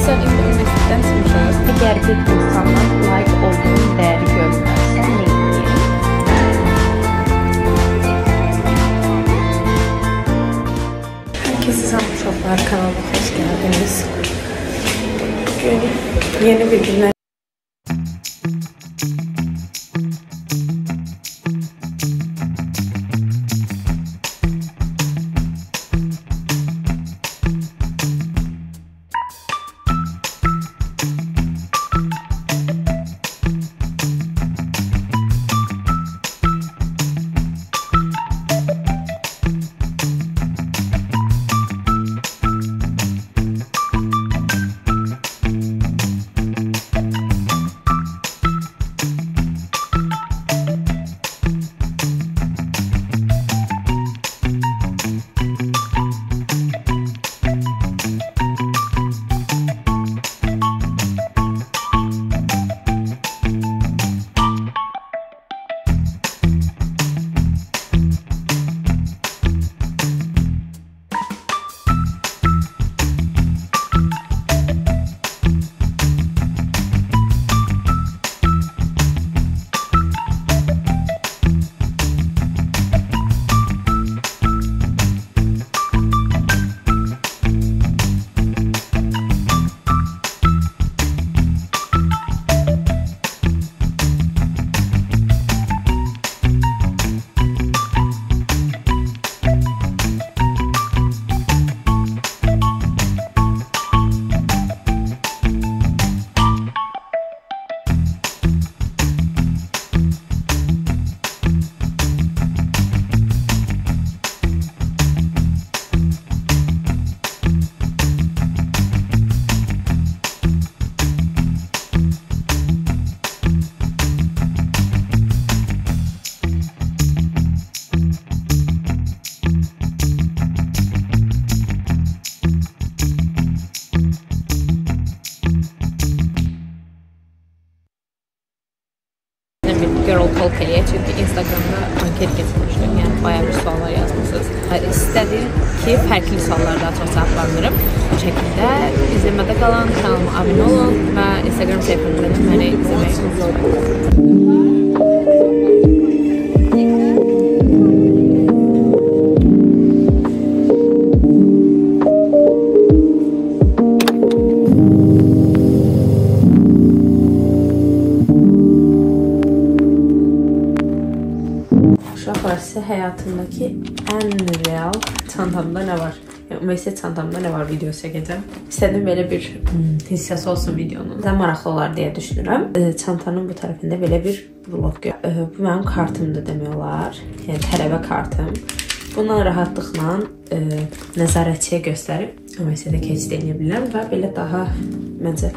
Sən indi universitetdən çıxmışam. Əgər bir insandan layiq olduğun dəyəri görmürsən, nə edeyim? Herkese selam uşaqlar, kanalıma hoş geldiniz. Bugün yeni bir günler. Girl Talk eləyək, çünki Instagramda anket keçmişdim, yəni bayağı bir suallar yazmışsınız. İstədim ki, fərqli sualları daha çox cavablandırım. Bu şəkildə izləmədə qalan, kanalıma abunə olun və Instagram səhifəmdə də məni izləməyi unutmayın. Size hayatımdaki en real çantamda ne var? Yani üniversite çantamda ne var video çekeceğim. İstedim böyle bir hissəsi olsun videonun. Sizə maraqlı olar deyə düşünürəm. Çantanın bu tərəfində belə bir vlog gör. Bu mənim kartımdır demək olar. Yəni tələbə kartım. Bundan rahatlıqla nəzarətçiyə göstərib üniversitede keçid edə bilirəm və belə daha məncə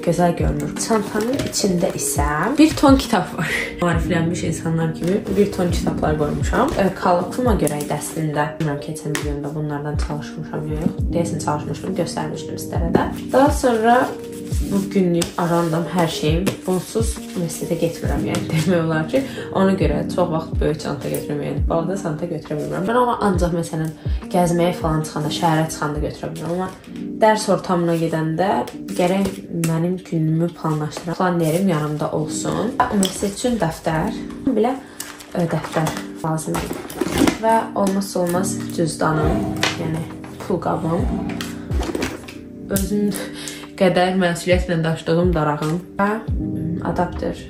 gözəl görünür. Çantanın içində isə bir ton kitab var. Mariflənmiş insanlar kimi bir ton kitablar qoymuşam. Kalıbıma görə əslində bilmirəm keçən videomda bunlardan çalışmışam yox. Deyəsən çalışmışdım, göstərmişdim sizlərə də. Daha sonra bu günlük arandam hər şeyim. Bunsuz universitetə getmirəm, yəni demək olar ki, ona görə çox vaxt böyük çanta götürürəm, yəni balaca çanta götürə bilmirəm. Mən amma ancaq məsələn gəzməyə falan çıxanda, şəhərə çıxanda götürə bilirəm. Amma dərs ortamına gedəndə gərək mənim günümü planlaşdıran plannerim yanımda olsun. Universitet üçün dəftər, belə dəftər lazımdır. Və olmazsa olmaz cüzdanım, yəni pul qabım, özüm qədər məsuliyyətlə daşıdığım darağım və adapter.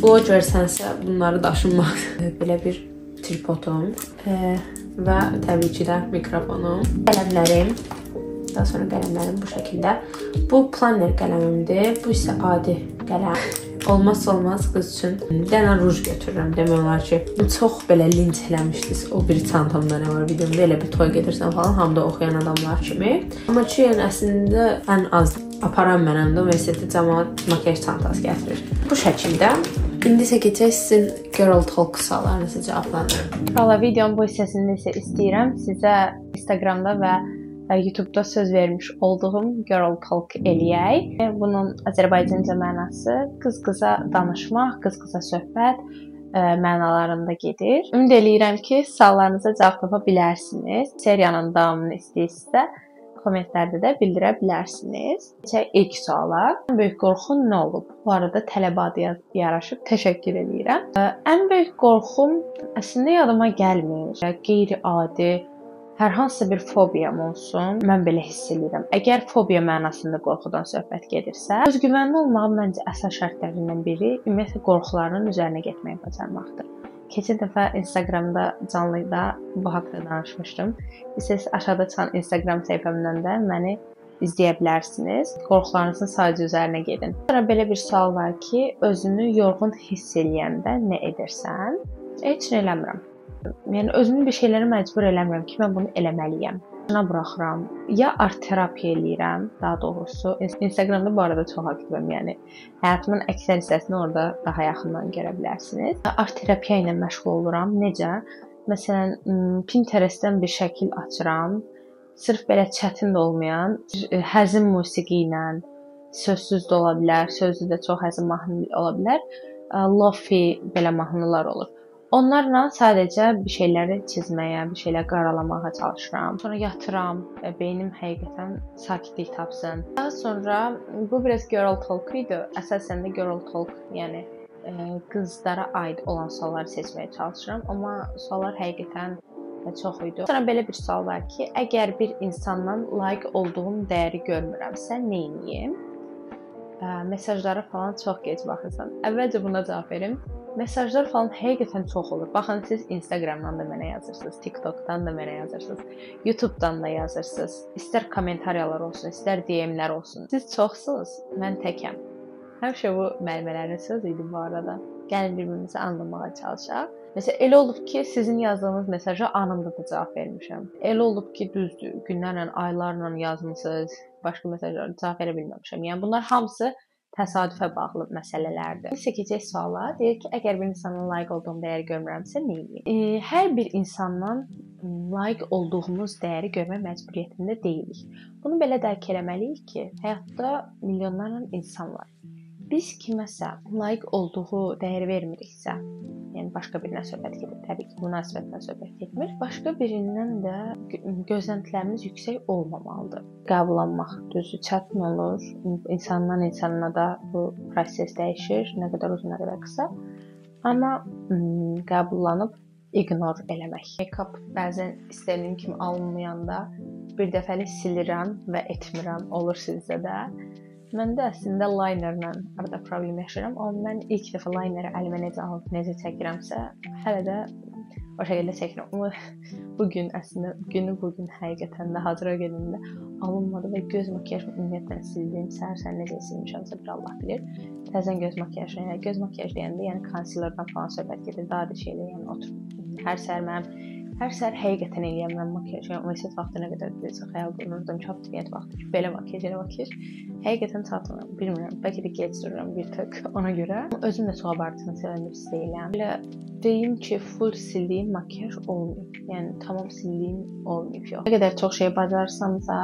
Vlog versənsə bunları daşınmaq. Belə bir tripodum və təbii ki də mikrofonum. Qələmlərim. Daha sonra qələmlərim bu şəkildə. Bu planner qələmimdir. Bu isə adi qələm. Olmazsa olmaz qız üçün bir dənə ruj götürürəm. Demək olar ki, çox belə linç eləmişdiniz. O bir çantamda nə var videomda, elə bir toy gedirsən falan, hamda oxuyan adamlar kimi. Amma ki, yəni əslində ən az aparan mənəm də universitetdə cəmaət makyaj çantası gətirir. Bu şəkildə. İndi isə keçək sizin Girl Talk suallarınızı cavablandırım. Valla videonun bu hissəsində isə istəyirəm sizə Instagramda və YouTube'da söz vermiş olduğum Girl Talk eləyək. Bunun Azərbaycanca mənası qız-qıza danışmaq, qız-qıza söhbət mənalarında gedir. Ümid eləyirəm ki, suallarınıza cavab tapa bilərsiniz. Seriyanın davamını istəyirsinizsə kommentlərdə də bildirə bilərsiniz. Keçək ilk suala. Ən böyük qorxun nə olub? Bu arada tələbə adı yaraşıb. Təşəkkür edirəm. Ən böyük qorxum əslində yadıma gəlmir. Qeyri-adi hər hansısa bir fobiyam olsun, mən belə hiss edirəm. Əgər fobiya mənasında qorxudan söhbət gedirsə, özgüvənli olmağın məncə əsas şərtlərindən biri ümumiyyətlə qorxularının üzərinə getməyi bacarmaqdır. Keçən dəfə Instagramda canlıda bu haqqda danışmışdım. İstəsəz aşağıda çıxan Instagram səhifəmdən də məni izləyə bilərsiniz. Qorxularınızın sadəcə üzərinə gedin. Sonra belə bir sual var ki, özünü yorğun hiss eləyəndə nə edirsən? Heç nə eləmirəm. Yəni özümü bir şeylərə məcbur eləmirəm ki, mən bunu eləməliyəm. Buna buraxıram. Ya art terapiya eləyirəm, daha doğrusu. Instagramda bu arada çox aktivəm, yəni həyatımın əksər hissəsini orada daha yaxından görə bilərsiniz. Art terapiya ilə məşğul oluram. Necə? Məsələn, Pinterestdən bir şəkil açıram. Sırf belə çətin də olmayan, həzin musiqi ilə, sözsüz də ola bilər, sözlü də çox həzin mahnı ola bilər. Lofi belə mahnılar olur. Onlarla sadəcə bir şeyləri çizməyə, bir şeyləri qaralamağa çalışıram. Sonra yatıram və beynim həqiqətən sakitlik tapsın. Daha sonra bu biraz girl talk idi. Əsasən də girl talk, yəni qızlara aid olan sualları seçməyə çalışıram, amma suallar həqiqətən çox idi. Sonra belə bir sual var ki, əgər bir insandan layiq olduğum dəyəri görmürəmsə, nə edeyim? Mesajlara falan çox gec baxırsan. Əvvəlcə buna cavab verim. Mesajlar falan həqiqətən çox olur. Baxın, siz Instagramdan da mənə yazırsınız, TikTokdan da mənə yazırsınız, YouTubedan da yazırsınız. İstər kommentariyalar olsun, istər DM-lər olsun. Siz çoxsunuz, mən təkəm. Həmişə bu müəllimələrin sözü idi bu arada. Gəlin bir-birimizi anlamağa çalışaq. Məsələn, elə olub ki, sizin yazdığınız mesaja anında da cavab vermişəm. Elə olub ki, düzdür, günlərlə, aylarla yazmısınız, başqa mesajlara cavab verə bilməmişəm. Yəni bunlar hamısı təsadüfə bağlı məsələlərdir. Keçək suala. Deyir ki, əgər bir insanın layiq olduğum dəyəri görmürəmsə, nə edeyim? Hər bir insandan layiq olduğumuz dəyəri görmək məcburiyyətində deyilik. Bunu belə dərk eləməliyik ki, həyatda milyonlarla insan var. Biz kiməsə layiq olduğu dəyəri vermiriksə, yəni başqa birinə söhbət gedir, təbii ki, münasibətdən söhbət getmir. Başqa birindən də gözləntilərimiz yüksək olmamalıdır. Qəbullanmaq düzü çətin olur. İnsandan insana da bu proses dəyişir, nə qədər uzun, nə qədər qısa. Amma qəbullanıb ignor eləmək. Make-up bəzən istədiyim kimi alınmayanda bir dəfəlik silirəm və etmirəm, olur sizdə də. Mən də əslində linerlə arada problem yaşayıram, amma mən ilk dəfə lineri əlimə necə alıb, necə çəkirəmsə, hələ də o şəkildə çəkirəm. Amma bugün əslində bugün həqiqətən də hazıra gedəndə alınmadı və göz makiyajımı ümumiyyətlə sildim. Səhər necə silmişəmsə bir Allah bilir. Təzən göz makiyajı, yəni göz makiyaj deyəndə yəni konsilerdən falan söhbət gedir, daha da şeylə, yəni oturub hər səhər həqiqətən eləyəm mən makiyaj. Yəni universitet vaxtı nə qədər deyəcək, xəyal qururdum ki, abituriyent vaxtı ki, belə makiyaj. Həqiqətən çatmıram, bilmirəm. Bəlkə də gec dururam bir tık ona görə. Özüm də çox abartısını sevən birisi deyiləm. Belə deyim ki, full sildiyim makiyaj olmayıb. Yəni tamam sildiyim olmayıb yox. Nə qədər çox şey bacarsamsa,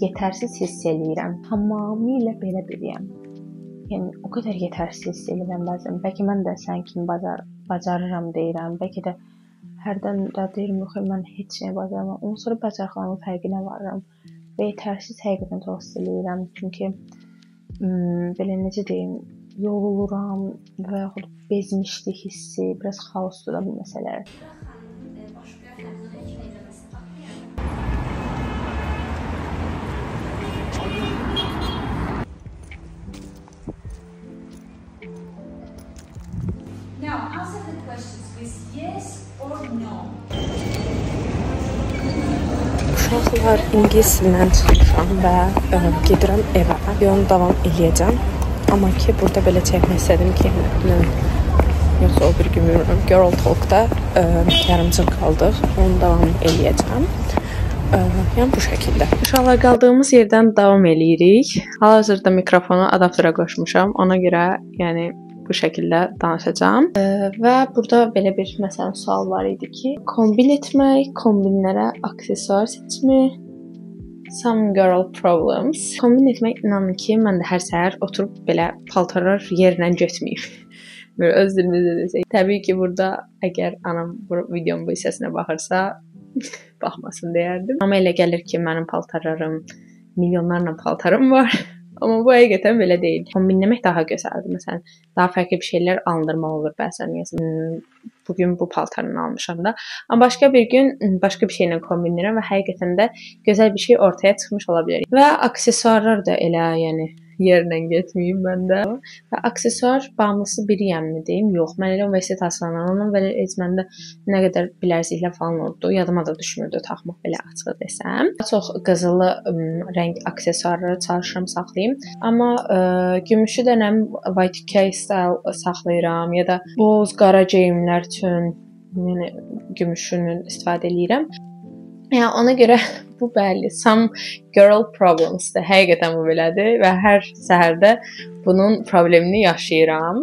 yetərsiz hiss eləyirəm. Tamamilə belə biriyəm. Yəni o qədər yetərsiz hiss eləyirəm bəzən. Bəlkə mən də sən kimi bacarıram deyirəm. Bəlkə də hərdən də deyirəm, yox, mən heç nə bacarmam. Ondan sonra bacarıqlarımın fərqinə varıram. Və yetərsiz həqiqətən çox hiss eləyirəm. Çünki belə necə deyim, yoruluram və yaxud bezmişlik hissi, biraz xaosdur da bu məsələlər. Now, answer the questions with yes or no. Uşaqlar, indi mən çıxmışam və gedirəm evə. Yolunu davam eləyəcəm. Amma ki, burada belə çəkmək istədim ki, yoxsa o bir gün bilmirəm, Girl Talk-da yarımçıq qaldıq. Onu davam eləyəcəm. Yəni bu şəkildə. Uşaqlar, qaldığımız yerdən davam eləyirik. Hal-hazırda mikrofonu adaptera qoşmuşam. Ona görə, yəni bu şəkildə danışacağam. Və burada belə bir məsələn sual var idi ki, kombin etmək, kombinlərə aksesuar seçmək, some girl problems. Kombin etmək inanın ki, mən də hər səhər oturub belə paltarlar yerlə getməyib. Belə öz dilimizdə desək. Təbii ki, burada əgər anam bu videonun bu hissəsinə baxırsa, baxmasın deyərdim. Amma elə gəlir ki, mənim paltarlarım, milyonlarla paltarım var. Amma bu həqiqətən belə deyil. Kombinləmək daha gözəldir. Məsələn, daha fərqli bir şeylər alındırmaq olur bəzən. Bugün bu paltarını almışam da. Amma başqa bir gün başqa bir şeylə kombinləyirəm və həqiqətən də gözəl bir şey ortaya çıxmış ola bilər. Və aksesuarlar da elə, yəni yerlə getməyim məndə. Və aksesuar bağımlısı biriyəmmi deyim? Yox, mən elə universitet hazırlanandan və heç məndə nə qədər bilərziklər falan oldu. Yadıma da düşmürdü taxmaq belə açıq desəm. Çox qızılı rəng aksesuarları çalışıram saxlayım. Amma gümüşü də nəm Y2K style saxlayıram ya da boz, qara geyimlər üçün yəni gümüşünü istifadə edirəm. Yəni ona görə bu bəli, some girl problems'dır. Həqiqətən bu belədir və hər səhərdə bunun problemini yaşayıram.